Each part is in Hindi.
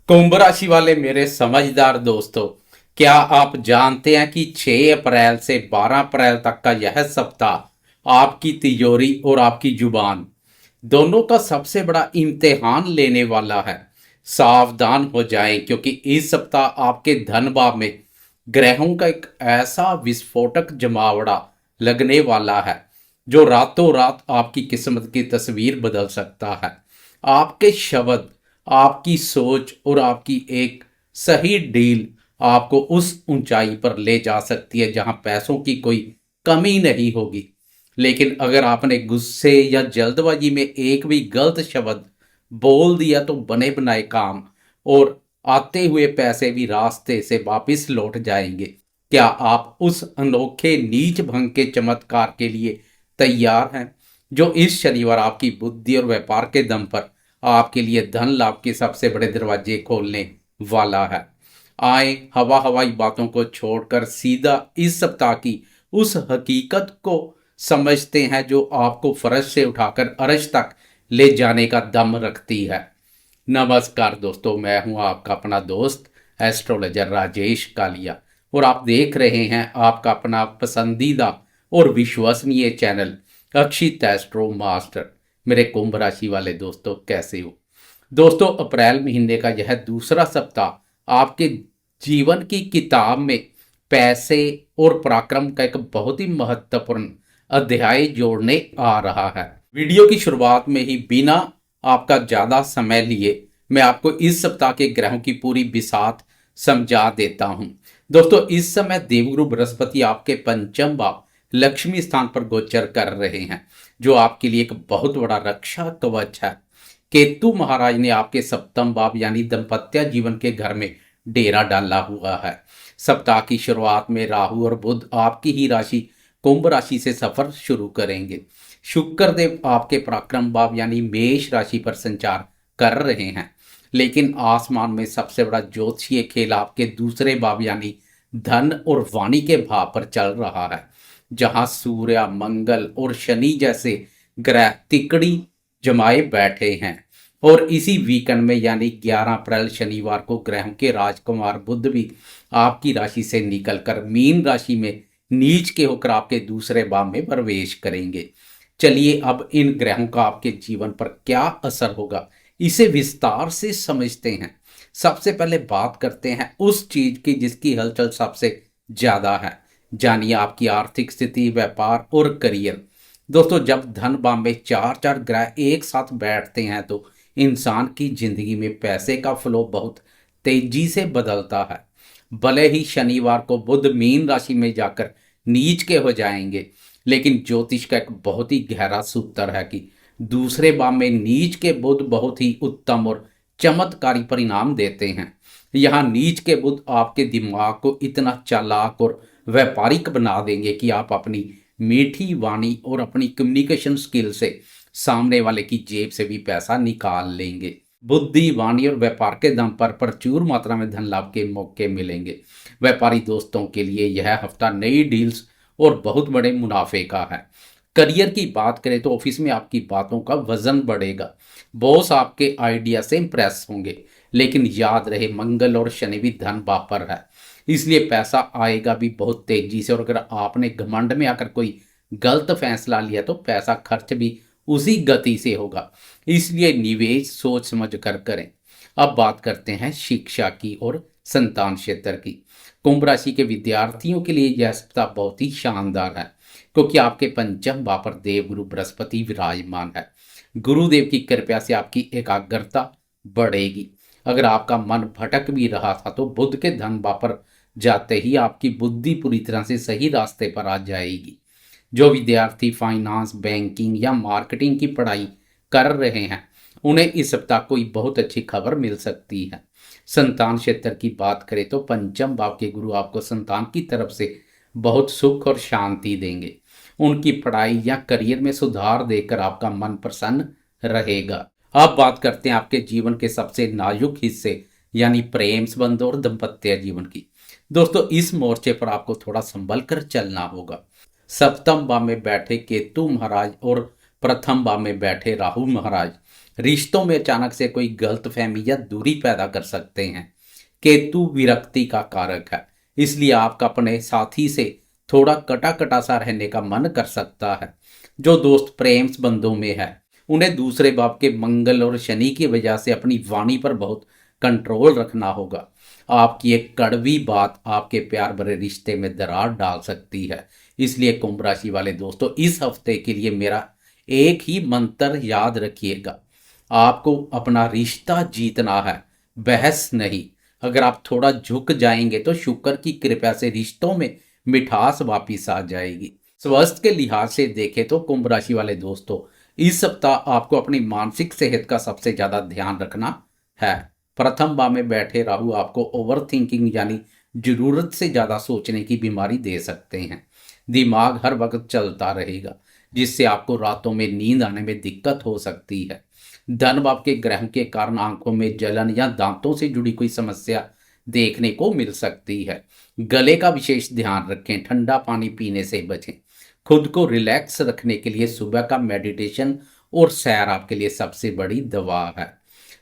कुंभ राशि वाले मेरे समझदार दोस्तों, क्या आप जानते हैं कि 6 अप्रैल से 12 अप्रैल तक का यह सप्ताह आपकी तिजोरी और आपकी जुबान दोनों का सबसे बड़ा इम्तिहान लेने वाला है। सावधान हो जाएं, क्योंकि इस सप्ताह आपके धन भाव में ग्रहों का एक ऐसा विस्फोटक जमावड़ा लगने वाला है जो रातों रात आपकी किस्मत की तस्वीर बदल सकता है। आपके शब्द, आपकी सोच और आपकी एक सही डील आपको उस ऊंचाई पर ले जा सकती है जहां पैसों की कोई कमी नहीं होगी। लेकिन अगर आपने गुस्से या जल्दबाजी में एक भी गलत शब्द बोल दिया तो बने बनाए काम और आते हुए पैसे भी रास्ते से वापस लौट जाएंगे। क्या आप उस अनोखे नीच भंग के चमत्कार के लिए तैयार हैं जो इस शनिवार आपकी बुद्धि और व्यापार के दम पर आपके लिए धन लाभ के सबसे बड़े दरवाजे खोलने वाला है? आए हवा हवाई बातों को छोड़कर सीधा इस सप्ताह की उस हकीकत को समझते हैं जो आपको फर्श से उठाकर अर्श तक ले जाने का दम रखती है। नमस्कार दोस्तों, मैं हूं आपका अपना दोस्त एस्ट्रोलॉजर राजेश कालिया और आप देख रहे हैं आपका अपना पसंदीदा और विश्वसनीय चैनल अक्षित एस्ट्रो मास्टर। मेरे कुंभ राशि वाले दोस्तों, कैसे हो दोस्तों? अप्रैल महीने का यह दूसरा सप्ताह आपके जीवन की किताब में पैसे और पराक्रम का एक बहुत ही महत्वपूर्ण अध्याय जोड़ने आ रहा है। वीडियो की शुरुआत में ही बिना आपका ज्यादा समय लिए मैं आपको इस सप्ताह के ग्रहों की पूरी बिसात समझा देता हूं। दोस्तों, इस समय देवगुरु बृहस्पति आपके पंचम भाव लक्ष्मी स्थान पर गोचर कर रहे हैं, जो आपके लिए एक बहुत बड़ा रक्षा कवच है। केतु महाराज ने आपके सप्तम भाव यानी दाम्पत्य जीवन के घर में डेरा डाला हुआ है। सप्ताह की शुरुआत में राहु और बुध आपकी ही राशि कुंभ राशि से सफर शुरू करेंगे। शुक्र देव आपके पराक्रम भाव यानी मेष राशि पर संचार कर रहे हैं। लेकिन आसमान में सबसे बड़ा ज्योतिषीय खेल आपके दूसरे भाव यानी धन और वाणी के भाव पर चल रहा है, जहां सूर्य, मंगल और शनि जैसे ग्रह तिकड़ी जमाए बैठे हैं। और इसी वीकेंड में यानी 11 अप्रैल शनिवार को ग्रहों के राजकुमार बुध भी आपकी राशि से निकलकर मीन राशि में नीच के होकर आपके दूसरे भाव में प्रवेश करेंगे। चलिए अब इन ग्रहों का आपके जीवन पर क्या असर होगा, इसे विस्तार से समझते हैं। सबसे पहले बात करते हैं उस चीज की जिसकी हलचल सबसे ज्यादा है। जानिए आपकी आर्थिक स्थिति, व्यापार और करियर। दोस्तों, जब धन भाव में चार चार ग्रह एक साथ बैठते हैं तो इंसान की जिंदगी में पैसे का फ्लो बहुत तेजी से बदलता है। भले ही शनिवार को बुध मीन राशि में जाकर नीच के हो जाएंगे, लेकिन ज्योतिष का एक बहुत ही गहरा सूत्र है कि दूसरे भाव में नीच के बुध बहुत ही उत्तम और चमत्कारी परिणाम देते हैं। यहाँ नीच के बुध आपके दिमाग को इतना चालाक और व्यापारिक बना देंगे कि आप अपनी मीठी वाणी और अपनी कम्युनिकेशन स्किल से सामने वाले की जेब से भी पैसा निकाल लेंगे। बुद्धि, वाणी और व्यापार के दम पर प्रचुर मात्रा में धन लाभ के मौके मिलेंगे। व्यापारी दोस्तों के लिए यह हफ्ता नई डील्स और बहुत बड़े मुनाफे का है। करियर की बात करें तो ऑफिस में आपकी बातों का वजन बढ़ेगा। बॉस आपके आइडिया से इंप्रेस होंगे। लेकिन याद रहे, मंगल और शनि भी धन भाव पर है, इसलिए पैसा आएगा भी बहुत तेजी से। और अगर आपने घमंड में आकर कोई गलत फैसला लिया तो पैसा खर्च भी उसी गति से होगा। इसलिए निवेश सोच समझ कर करें। अब बात करते हैं शिक्षा की और संतान क्षेत्र की। कुंभ राशि के विद्यार्थियों के लिए यह सप्ताह बहुत ही शानदार है, क्योंकि आपके पंचम भाव पर देवगुरु बृहस्पति विराजमान है। गुरुदेव की कृपा से आपकी एकाग्रता बढ़ेगी। अगर आपका मन भटक भी रहा था तो बुध के धन भाव पर जाते ही आपकी बुद्धि पूरी तरह से सही रास्ते पर आ जाएगी। जो विद्यार्थी फाइनेंस, बैंकिंग या मार्केटिंग की पढ़ाई कर रहे हैं, उन्हें इस सप्ताह कोई बहुत अच्छी खबर मिल सकती है। संतान क्षेत्र की बात करें तो पंचम भाव के गुरु आपको संतान की तरफ से बहुत सुख और शांति देंगे। उनकी पढ़ाई या करियर में सुधार देकर आपका मन प्रसन्न रहेगा। अब बात करते हैं आपके जीवन के सबसे नाजुक हिस्से यानी प्रेम संबंध और दाम्पत्य जीवन की। दोस्तों, इस मोर्चे पर आपको थोड़ा संभल कर चलना होगा। सप्तम भाव में बैठे केतु महाराज और प्रथम भाव में बैठे राहु महाराज रिश्तों में अचानक से कोई गलतफहमी या दूरी पैदा कर सकते हैं। केतु विरक्ति का कारक है, इसलिए आपका अपने साथी से थोड़ा कटा कटा सा रहने का मन कर सकता है। जो दोस्त प्रेम संबंधों में है, उन्हें दूसरे बाप के मंगल और शनि की वजह से अपनी वाणी पर बहुत कंट्रोल रखना होगा। आपकी एक कड़वी बात आपके प्यार भरे रिश्ते में दरार डाल सकती है। इसलिए कुंभ राशि वाले दोस्तों, इस हफ्ते के लिए मेरा एक ही मंत्र याद रखिएगा, आपको अपना रिश्ता जीतना है, बहस नहीं। अगर आप थोड़ा झुक जाएंगे तो शुक्र की कृपा से रिश्तों में मिठास वापिस आ जाएगी। स्वास्थ्य के लिहाज से देखें तो कुंभ राशि वाले दोस्तों, इस सप्ताह आपको अपनी मानसिक सेहत का सबसे ज्यादा ध्यान रखना है। प्रथम भाव में बैठे राहु आपको ओवर थिंकिंग यानी जरूरत से ज्यादा सोचने की बीमारी दे सकते हैं। दिमाग हर वक्त चलता रहेगा, जिससे आपको रातों में नींद आने में दिक्कत हो सकती है। धन भाव के ग्रह के कारण आंखों में जलन या दांतों से जुड़ी कोई समस्या देखने को मिल सकती है। गले का विशेष ध्यान रखें, ठंडा पानी पीने से बचें। खुद को रिलैक्स रखने के लिए सुबह का मेडिटेशन और सैर आपके लिए सबसे बड़ी दवा है।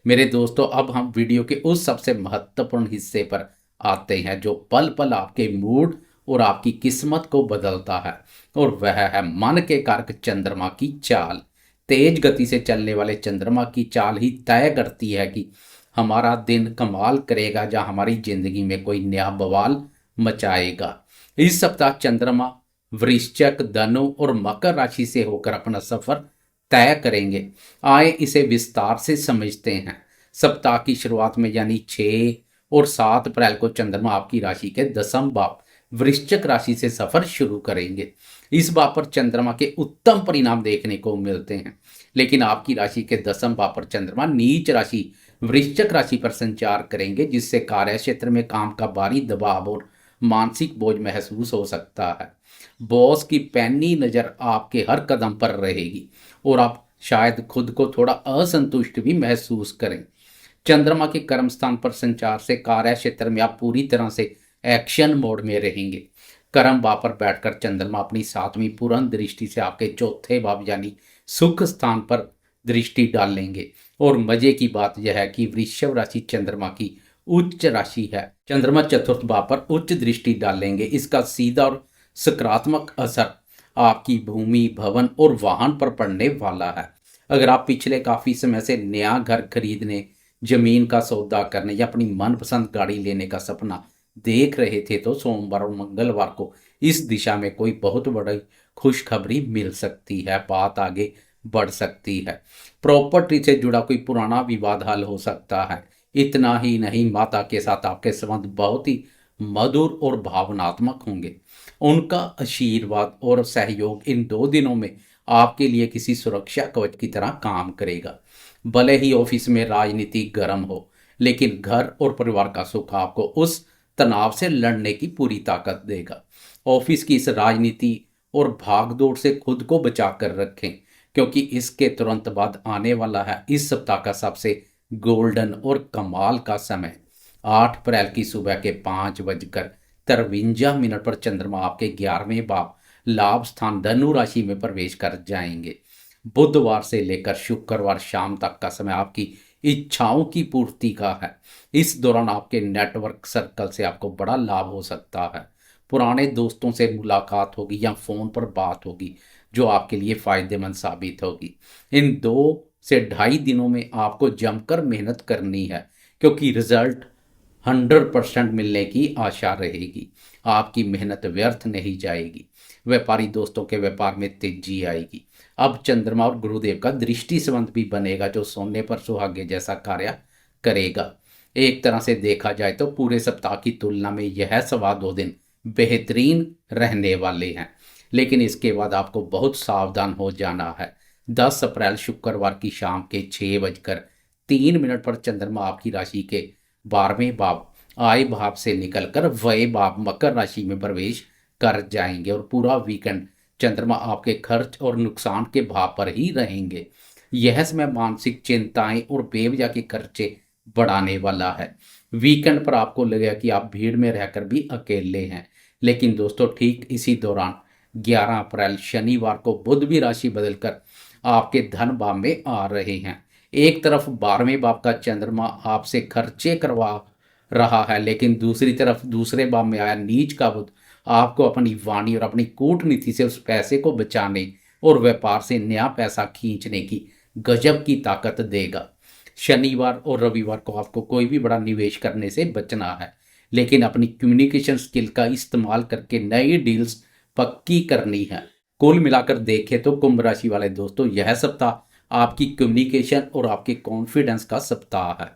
मेरे दोस्तों, अब हम वीडियो के उस सबसे महत्वपूर्ण हिस्से पर आते हैं जो पल पल आपके मूड और आपकी किस्मत को बदलता है, और वह है मन के कारक चंद्रमा की चाल। तेज गति से चलने वाले चंद्रमा की चाल ही तय करती है कि हमारा दिन कमाल करेगा या हमारी जिंदगी में कोई नया बवाल मचाएगा। इस सप्ताह चंद्रमा वृश्चिक, धनु और मकर राशि से होकर अपना सफर तय करेंगे। आए इसे विस्तार से समझते हैं। सप्ताह की शुरुआत में यानी 6 और 7 अप्रैल को चंद्रमा आपकी राशि के 10वें भाव वृश्चिक राशि से सफर शुरू करेंगे। इस बात पर चंद्रमा के उत्तम परिणाम देखने को मिलते हैं, लेकिन आपकी राशि के 10वें भाव पर चंद्रमा नीच राशि वृश्चिक राशि पर संचार करेंगे, जिससे कार्य क्षेत्र में काम का भारी दबाव और मानसिक बोझ महसूस हो सकता है। बॉस की पैनी नजर आपके हर कदम पर रहेगी और आप शायद खुद को थोड़ा असंतुष्ट भी महसूस करें। चंद्रमा के कर्म स्थान पर संचार से कार्य क्षेत्र में आप पूरी तरह से एक्शन मोड में रहेंगे। कर्म भाव पर बैठकर चंद्रमा अपनी 7वीं पूर्ण दृष्टि से आपके चौथे भाव यानी सुख स्थान पर दृष्टि डालेंगे। और मजे की बात यह है कि वृषभ राशि चंद्रमा की उच्च राशि है। चंद्रमा चतुर्थ भाव पर उच्च दृष्टि डालेंगे। इसका सीधा और सकारात्मक असर आपकी भूमि, भवन और वाहन पर पड़ने वाला है। अगर आप पिछले काफी समय से नया घर खरीदने, जमीन का सौदा करने या अपनी मनपसंद गाड़ी लेने का सपना देख रहे थे, तो सोमवार और मंगलवार को इस दिशा में कोई बहुत बड़ी खुशखबरी मिल सकती है। बात आगे बढ़ सकती है। प्रॉपर्टी से जुड़ा कोई पुराना विवाद हल हो सकता है। इतना ही नहीं, माता के साथ आपके संबंध बहुत ही मधुर और भावनात्मक होंगे। उनका आशीर्वाद और सहयोग इन 2 दिनों में आपके लिए किसी सुरक्षा कवच की तरह काम करेगा। भले ही ऑफिस में राजनीति गर्म हो, लेकिन घर और परिवार का सुख आपको उस तनाव से लड़ने की पूरी ताकत देगा। ऑफिस की इस राजनीति और भागदौड़ से खुद को बचा कर रखें, क्योंकि इसके तुरंत बाद आने वाला है इस सप्ताह का सबसे गोल्डन और कमाल का समय। 8 अप्रैल की सुबह के 5:53 पर चंद्रमा आपके 11वें भाव लाभ स्थान धनु राशि में प्रवेश कर जाएंगे। बुधवार से लेकर शुक्रवार शाम तक का समय आपकी इच्छाओं की पूर्ति का है। इस दौरान आपके नेटवर्क सर्कल से आपको बड़ा लाभ हो सकता है। पुराने दोस्तों से मुलाकात होगी या फोन पर बात होगी, जो आपके लिए फायदेमंद साबित होगी। इन 2 से 2.5 दिनों में आपको जमकर मेहनत करनी है, क्योंकि रिजल्ट 100% मिलने की आशा रहेगी। आपकी मेहनत व्यर्थ नहीं जाएगी। व्यापारी दोस्तों के व्यापार में तेजी आएगी। अब चंद्रमा और गुरुदेव का दृष्टि संबंध भी बनेगा, जो सोने पर सुहागे जैसा कार्य करेगा। एक तरह से देखा जाए तो पूरे सप्ताह की तुलना में यह सवा 2 दिन बेहतरीन रहने वाले हैं, लेकिन इसके बाद आपको बहुत सावधान हो जाना है। 10 अप्रैल शुक्रवार की शाम के 6:03 पर चंद्रमा आपकी राशि के 12वें भाव आय भाव से निकलकर व्यय भाव मकर राशि में प्रवेश कर जाएंगे, और पूरा वीकेंड चंद्रमा आपके खर्च और नुकसान के भाव पर ही रहेंगे। यह समय मानसिक चिंताएं और बेवजह के खर्चे बढ़ाने वाला है। वीकेंड पर आपको लगेगा कि आप भीड़ में रहकर भी अकेले हैं, लेकिन दोस्तों ठीक इसी दौरान 11 अप्रैल शनिवार को बुध भी राशि बदलकर आपके धन भाव में आ रहे हैं। एक तरफ 12वें भाव का चंद्रमा आपसे खर्चे करवा रहा है, लेकिन दूसरी तरफ दूसरे भाव में आया नीच का बुध आपको अपनी वाणी और अपनी कूटनीति से उस पैसे को बचाने और व्यापार से नया पैसा खींचने की गजब की ताकत देगा। शनिवार और रविवार को आपको कोई भी बड़ा निवेश करने से बचना है, लेकिन अपनी कम्युनिकेशन स्किल का इस्तेमाल करके नई डील्स पक्की करनी है। कुल मिलाकर देखें तो कुंभ राशि वाले दोस्तों, यह सप्ताह आपकी कम्युनिकेशन और आपके कॉन्फिडेंस का सप्ताह है।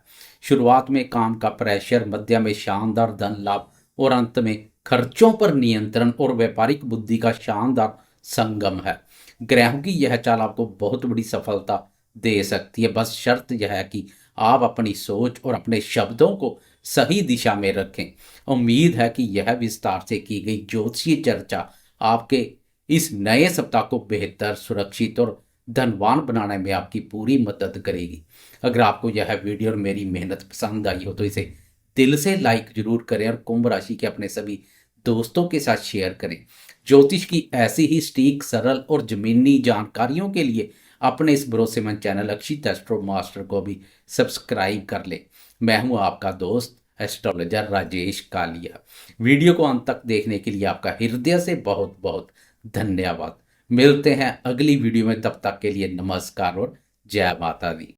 शुरुआत में काम का प्रेशर, मध्य में शानदार धन लाभ और अंत में खर्चों पर नियंत्रण और व्यापारिक बुद्धि का शानदार संगम है। ग्रहों की यह चाल आपको बहुत बड़ी सफलता दे सकती है, बस शर्त यह है कि आप अपनी सोच और अपने शब्दों को सही दिशा में रखें। उम्मीद है कि यह विस्तार से की गई ज्योतिषीय चर्चा आपके इस नए सप्ताह को बेहतर, सुरक्षित और धनवान बनाने में आपकी पूरी मदद करेगी। अगर आपको यह वीडियो और मेरी मेहनत पसंद आई हो तो इसे दिल से लाइक जरूर करें और कुंभ राशि के अपने सभी दोस्तों के साथ शेयर करें। ज्योतिष की ऐसी ही सटीक, सरल और जमीनी जानकारियों के लिए अपने इस भरोसेमंद चैनल अक्षित एस्ट्रो मास्टर को भी सब्सक्राइब कर ले। मैं हूं आपका दोस्त एस्ट्रोलॉजर राजेश कालिया। वीडियो को अंत तक देखने के लिए आपका हृदय से बहुत बहुत धन्यवाद। मिलते हैं अगली वीडियो में, तब तक के लिए नमस्कार और जय माता दी।